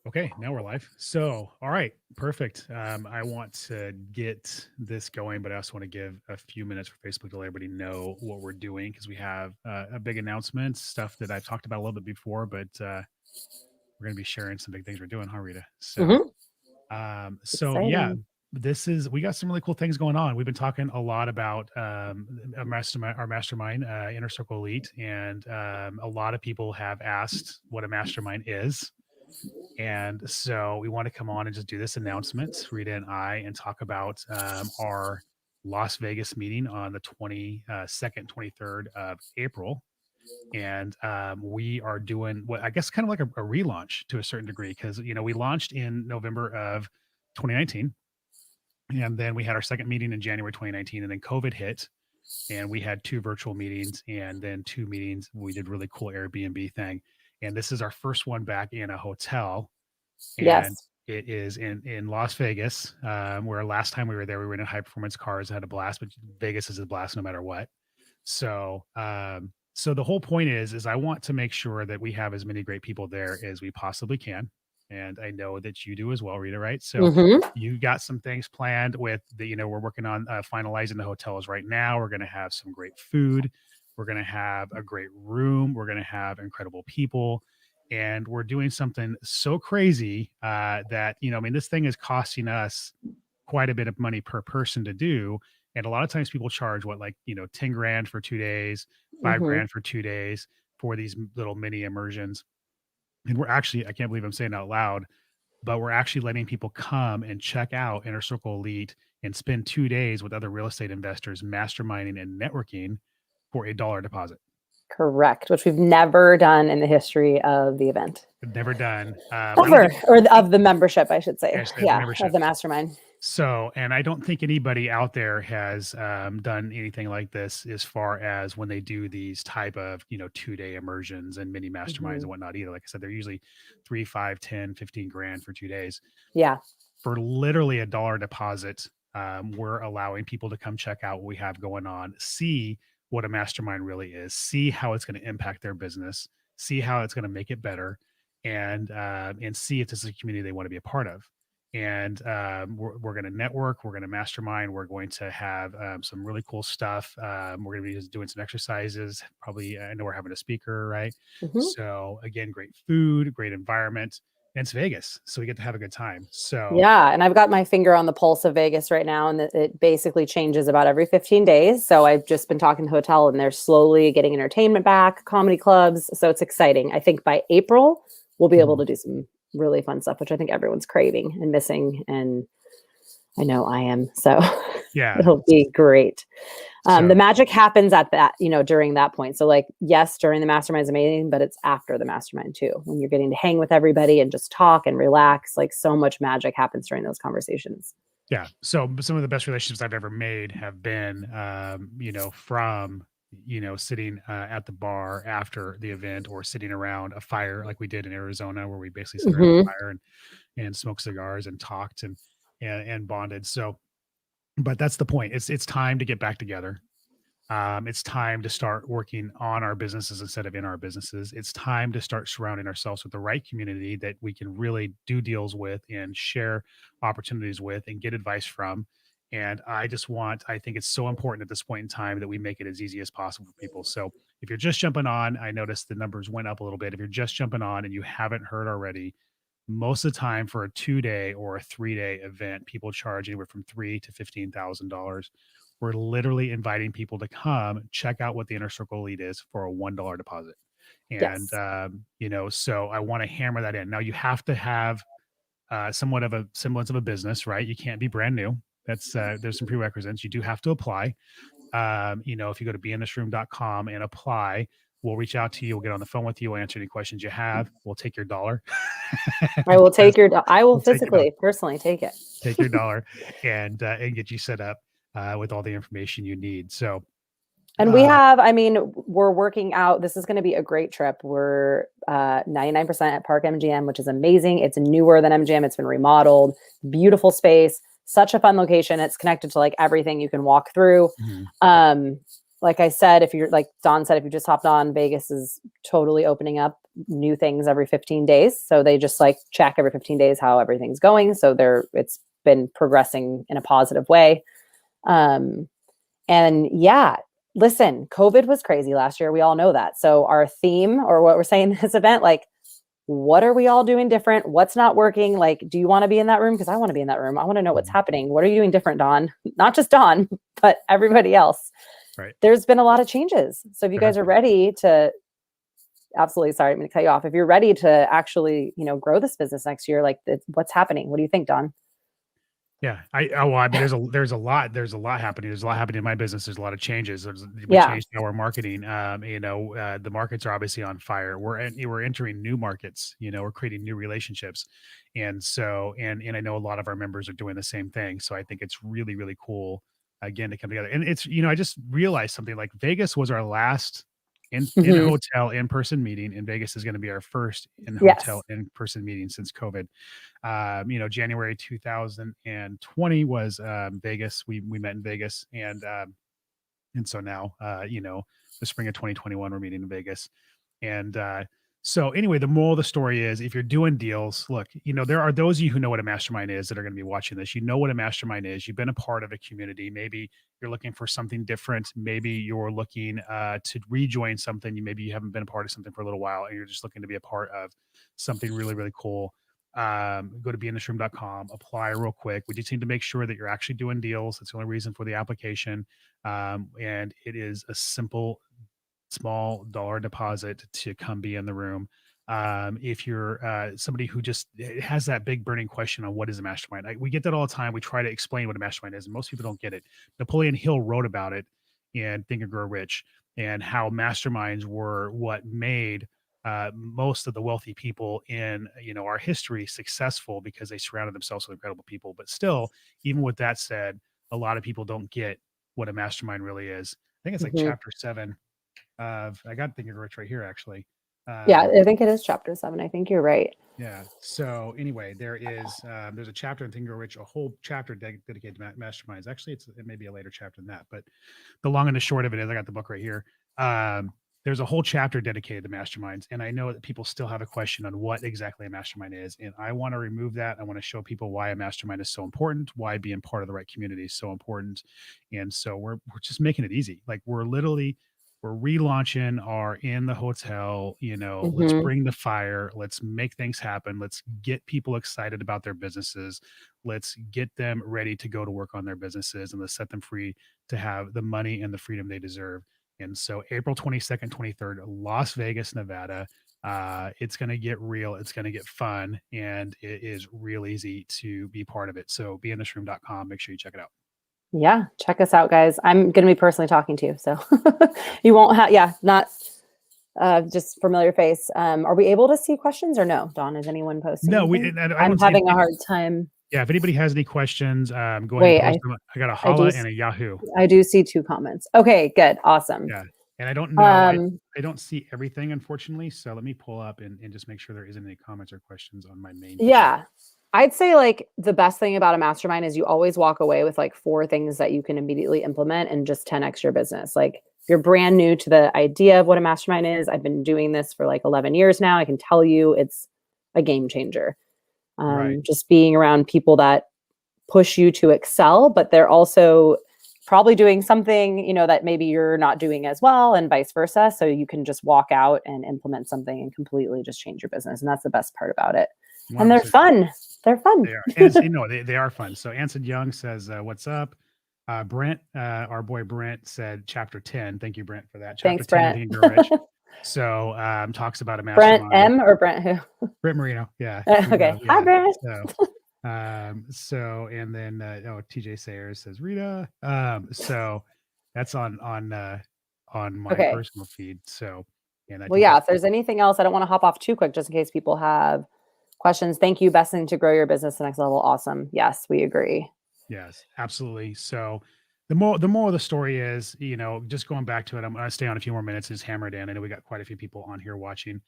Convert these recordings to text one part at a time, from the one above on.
Okay, now we're live. So, all right, perfect. I want to get this going, but I also want to give a few minutes for Facebook to let everybody know what we're doing because we have a big announcement, stuff that I've talked about a little bit before, but we're going to be sharing some big things we're doing, huh, Rita? So, Hmm. yeah, Exciting. we got some really cool things going on. We've been talking a lot about our mastermind, Inner Circle Elite, and a lot of people have asked what a mastermind is, and so we want to come on and just do this announcement, Rita and I, and talk about our Las Vegas meeting on the 22nd, 23rd of April. And we are doing what I guess kind of like a relaunch to a certain degree because, we launched in November of 2019. And then we had our second meeting in January 2019. And then COVID hit. And we had two virtual meetings and then two meetings. We did really cool Airbnb thing. And this is our first one back in a hotel, and Yes. it is in Las Vegas, where last time we were there, we were in high performance cars, had a blast. But Vegas is a blast no matter what. So, so the whole point is I want to make sure that we have as many great people there as we possibly can, and I know that you do as well, Rita. Right? So, Hmm. you got some things planned with the, we're working on finalizing the hotels right now. We're going to have some great food. We're going to have a great room. We're going to have incredible people, and we're doing something so crazy that I mean, this thing is costing us quite a bit of money per person to do. And a lot of times people charge what, like, 10 grand for 2 days, five Hmm. grand for 2 days for these little mini immersions. And we're actually, I can't believe I'm saying it out loud, but we're actually letting people come and check out Inner Circle Elite and spend 2 days with other real estate investors, masterminding and networking for $1 deposit. Correct. Which we've never done in the history of the event. Never done. I don't Ever. think, Or of the membership, I should say. actually, the Yeah. Of membership. the mastermind. So, and I don't think anybody out there has done anything like this as far as when they do these type of, 2 day immersions and mini masterminds Hmm. and whatnot either. Like I said, they're usually 3, 5, 10, 15 grand for 2 days. Yeah. For literally $1 deposit, we're allowing people to come check out what we have going on, see what a mastermind really is, see how it's going to impact their business, see how it's going to make it better, and see if this is a community they want to be a part of. And we're going to network, we're going to mastermind, we're going to have some really cool stuff. We're going to be just doing some exercises. Probably, I know we're having a speaker, right? Hmm. So again, great food, great environment, and it's Vegas, so we get to have a good time. So Yeah. And I've got my finger on the pulse of Vegas right now, and it basically changes about every 15 days. So I've just been talking to the hotel, and they're slowly getting entertainment back, comedy clubs. So it's exciting. I think by April, we'll be able mhm, to do some really fun stuff, which I think everyone's craving and missing. And I know I am. So yeah. it'll be great. The So magic happens at that, during that point. So, like, yes, during the mastermind is amazing, but it's after the mastermind too, when you're getting to hang with everybody and just talk and relax. Like, so much magic happens during those conversations. yeah, so some of the best relationships I've ever made have been, from sitting at the bar after the event or sitting around a fire like we did in Arizona, where we basically sat around a Hmm. fire and smoked cigars and talked and bonded. So, but that's the point. It's time to get back together. It's time to start working on our businesses instead of in our businesses. It's time to start surrounding ourselves with the right community that we can really do deals with and share opportunities with and get advice from. And I think it's so important at this point in time that we make it as easy as possible for people. So if you're just jumping on, I noticed the numbers went up a little bit. If you're just jumping on and you haven't heard already, most of the time for a 2 day or a 3 day event, people charge anywhere from three to $15,000. We're literally inviting people to come check out what the Inner Circle Elite is for a $1 deposit. And Yes. so I want to hammer that in. Now you have to have somewhat of a semblance of a business, right? You can't be brand new. That's there's some prerequisites. You do have to apply. If you go to beinthisroom.com and apply, we'll reach out to you. We'll get on the phone with you. We'll answer any questions you have. We'll take your dollar I will because I will we'll take your dollar, physically, personally take it. take your dollar, and get you set up with all the information you need. So, And we uh, have, I mean, we're working out. This is going to be a great trip. We're 99% at Park MGM, which is amazing. It's newer than MGM. It's been remodeled. Beautiful space. Such a fun location. It's connected to like everything you can walk through. mhm, Um, like I said, if you're like Don said, if you just hopped on, Vegas is totally opening up new things every 15 days. So they just like check every 15 days how everything's going. So it's been progressing in a positive way. And yeah, listen, COVID was crazy last year. We all know that. So our theme, or what we're saying in this event, like, what are we all doing different? What's not working? Like, do you want to be in that room? Because I want to be in that room. I want to know what's happening. What are you doing different, Don? Not just Don, but everybody else. Right. There's been a lot of changes. So if you guys are ready to, absolutely, sorry, I'm going to cut you off. If you're ready to actually, grow this business next year, like what's happening? What do you think, Don? Yeah, I mean, there's a lot happening. There's a lot happening in my business. There's a lot of changes. We Yeah. changed our marketing. The markets are obviously on fire. We're entering new markets. We're creating new relationships, and so and I know a lot of our members are doing the same thing. So I think it's really really cool again to come together. And it's I just realized something, like Vegas was our last in hotel in-person meeting, and Vegas is going to be our first in hotel in-person meeting since COVID. January 2020 was Vegas. We met in Vegas, and so now the spring of 2021 we're meeting in Vegas. And so anyway, the moral of the story is, if you're doing deals, look, there are those of you who know what a mastermind is that are going to be watching this. You know what a mastermind is. You've been a part of a community. Maybe you're looking for something different. Maybe you're looking to rejoin something. Maybe you haven't been a part of something for a little while, and you're just looking to be a part of something really, really cool. Go to beinthisroom.com, apply real quick. We just need to make sure that you're actually doing deals. That's the only reason for the application. And it is a simple, small dollar deposit to come be in the room. If you're somebody who just has that big burning question on what is a mastermind, we get that all the time. We try to explain what a mastermind is, and most people don't get it. Napoleon Hill wrote about it in Think and Grow Rich, and how masterminds were what made most of the wealthy people in our history successful, because they surrounded themselves with incredible people. But still, even with that said, a lot of people don't get what a mastermind really is. I think it's like chapter 7 of, I got Think and Grow Rich right here, actually. Yeah, I think it is chapter 7. I think you're right. Yeah. So anyway, there's a chapter in Think and Grow Rich, a whole chapter dedicated to masterminds. Actually, it may be a later chapter than that, but the long and the short of it is, I got the book right here. There's a whole chapter dedicated to masterminds. And I know that people still have a question on what exactly a mastermind is. And I want to remove that. I want to show people why a mastermind is so important, why being part of the right community is so important. And so we're just making it easy. Like, we're relaunching our in the hotel, let's bring the fire, let's make things happen. Let's get people excited about their businesses. Let's get them ready to go to work on their businesses, and let's set them free to have the money and the freedom they deserve. And so April 22nd, 23rd, Las Vegas, Nevada. It's going to get real. It's going to get fun, and it is real easy to be part of it. So beinthisroom.com. Make sure you check it out. Yeah, check us out, guys. I'm going to be personally talking to you, so you won't have, not just familiar face. Are we able to see questions or no? Don, is anyone posting? No, I'm having a hard time. Yeah, if anybody has any questions, go ahead and post them. I got a Holla and a Yahoo. I do see 2 comments. Okay, good. Awesome. Yeah. And I don't know, I don't see everything, unfortunately. So let me pull up and just make sure there isn't any comments or questions on my main. Yeah. I'd say, like, the best thing about a mastermind is you always walk away with like 4 things that you can immediately implement and just 10x your business. Like, if you're brand new to the idea of what a mastermind is, I've been doing this for like 11 years now. I can tell you it's a game changer. Just being around people that push you to excel, but they're also probably doing something, that maybe you're not doing as well, and vice versa. So you can just walk out and implement something and completely just change your business. And that's the best part about it. 100%. And they're fun. They're fun. They are. And, they are fun. So Anson Young says, what's up? Brent, our boy Brent, said chapter 10. Thank you, Brent, for that. Chapter Thanks, 10. Brent. So talks about a mastermind. Brent M or Brent who? Brent Marino. Yeah. Okay. Hi, Brent. So and then TJ Sayers says Rita. So that's on my personal feed. So if there's anything else, I don't want to hop off too quick just in case people have questions. Thank you. Best thing to grow your business to the next level. Awesome. Yes, we agree. Yes, absolutely. So the more of the story is, just going back to it, I'm going to stay on a few more minutes and just hammer it in. I know we got quite a few people on here watching.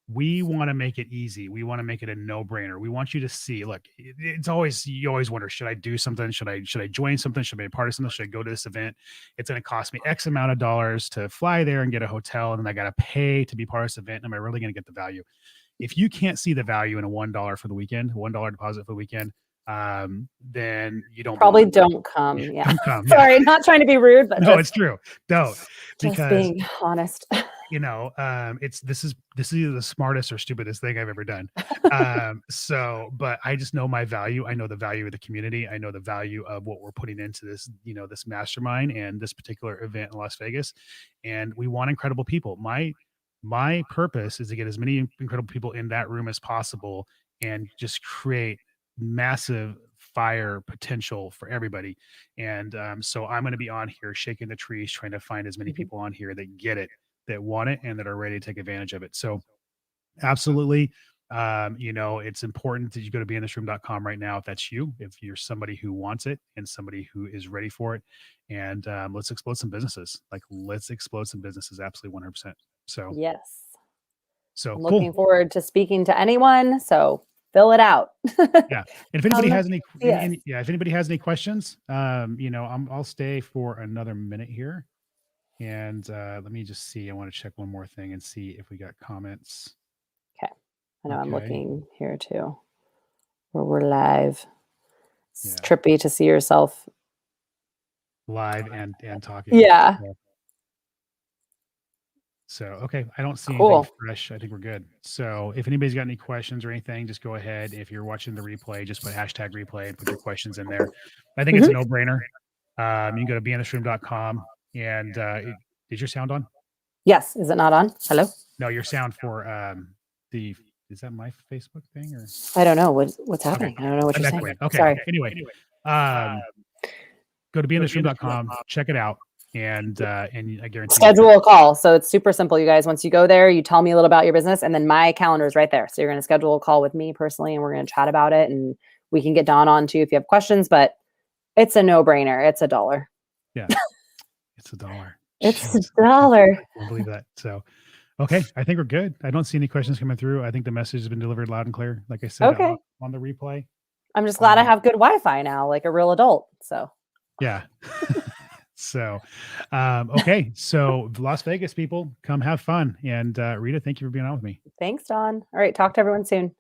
we want to make it easy. We want to make it a no-brainer. We want you to see, look, it's always, you always wonder, should I do something? Should I join something? Should I be a part of something? Should I go to this event? It's going to cost me X amount of dollars to fly there and get a hotel. And then I got to pay to be part of this event. Am I really going to get the value? If you can't see the value in a $1 for the weekend, $1 deposit for the weekend, then you don't Probably don't come. Yeah, Yeah. don't come. Sorry, not trying to be rude, but No, it's true. Don't, just because being honest. you know, this is either the smartest or stupidest thing I've ever done. But I just know my value. I know the value of the community. I know the value of what we're putting into this, you know, this mastermind and this particular event in Las Vegas. And we want incredible people. My purpose is to get as many incredible people in that room as possible and just create massive fire potential for everybody. And so I'm going to be on here shaking the trees, trying to find as many people on here that get it, that want it, and that are ready to take advantage of it. So absolutely. You know, it's important that you go to beinthisroom.com right now. If that's you, if you're somebody who wants it and somebody who is ready for it, and let's explode some businesses. Like, let's explode some businesses. Absolutely. 100%. So, Yes. so I'm cool. looking forward to speaking to anyone. So fill it out. Yeah. And if anybody has yes. if anybody has any questions, you know, I'll stay for another minute here. And let me just see. I want to check one more thing and see if we got comments. Okay. I know I'm Okay. looking here too, where we're live. It's Yeah. trippy to see yourself Live and talking. Yeah. So, okay. I don't see Cool. anything fresh. I think we're good. So if anybody's got any questions or anything, just go ahead. If you're watching the replay, just put hashtag replay and put your questions in there. I think it's a no-brainer. You can go to beinthisroom.com and is your sound on? Yes. Is it not on? Hello? No, your sound for is that my Facebook thing or? I don't know what's happening. I don't know what you're saying. Okay. Sorry. Anyway, go to beinthisroom.com, check it out, and I guarantee schedule a call. So it's super simple, you guys. Once you go there, you tell me a little about your business, and then my calendar is right there. So you're going to schedule a call with me personally, and we're going to chat about it, and we can get Dawn on too if you have questions. But it's a no-brainer. It's $1. Yeah, it's $1. It's $1. I can't believe that. So, okay, I think we're good. I don't see any questions coming through. I think the message has been delivered loud and clear. Like I said, okay. on the replay. I'm just glad I have good Wi-Fi now, like a real adult. So. Yeah. So, okay. So Las Vegas people, come have fun. And Rita, thank you for being on with me. Thanks, Dawn. All right. Talk to everyone soon.